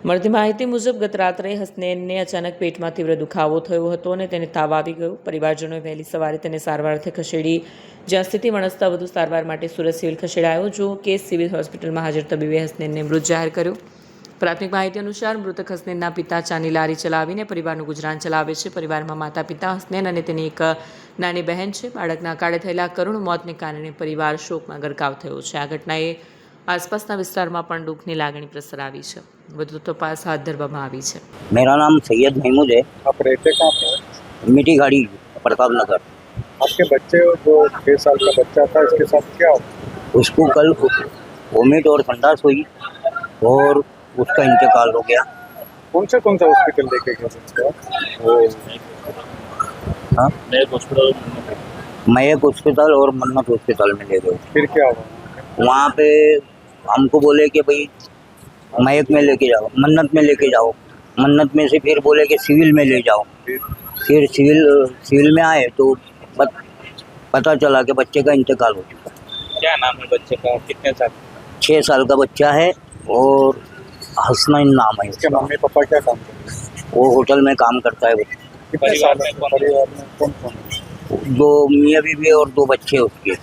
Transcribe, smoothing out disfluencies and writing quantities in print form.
મળતી માહિતી મુજબ ગત રાત્રે હસનૈનને અચાનક પેટમાં તીવ્ર દુખાવો થયો હતો અને તેને તાવ આવી ગયો. પરિવારજનોએ વહેલી સવારે તેને સારવાર અર્થે ખસેડી, જ્યાં સ્થિતિ વણસતા વધુ સારવાર માટે સુરત સિવિલ ખસેડાયો. જો કે સિવિલ હોસ્પિટલમાં હાજર તબીબે હસનૈનને મૃત જાહેર કર્યો. પ્રાથમિક માહિતી અનુસાર મૃતક હસનૈનના પિતા ચાની લારી ચલાવીને પરિવારનું ગુજરાન ચલાવે છે. પરિવારમાં માતા પિતા, હસનૈન અને તેની એક નાની બહેન છે. બાળકના અકાળે થયેલા કરુણ મોતને કારણે પરિવાર શોકમાં ગરકાવ થયો છે. આ ઘટનાએ આસપાસના વિસ્તારમાં પણ દુઃખની લાગણી પ્રસરાવી છે. વધુ તપાસ હાથ ધરવામાં આવી છે. मेरा नाम सैयद महमूद है। आप रहते कहाँ पे हैं? मीठी गाड़ी प्रताप नगर। आपके बच्चे जो 6 साल का बच्चा था, इसके साथ क्या हुआ? उसको कल वोमिट और संडास हुई और उसका इंतकाल हो गया। कौन सा हॉस्पिटल लेके गए बच्चे? वो हाँ, मयक हॉस्पिटल और मन्नत हॉस्पिटल में ले गए। फिर क्या हुआ? वहाँ पे हमको बोले कि भाई मयक में लेके जाओ, मन्नत में लेके जाओ। मन्नत में से फिर बोले कि सिविल में ले जाओ। फिर सिविल में आए तो पता चला कि बच्चे का इंतकाल हो चुका। क्या नाम है बच्चे का? कितने साल? 6 साल का बच्चा है और हसनैन नाम है इसके उसका। मम्मी पापा क्या काम करते हैं? वो होटल में काम करता है। कितने साल में परिवार में कौन कौन है? 2 मियाँ बीवी और 2 बच्चे उसके।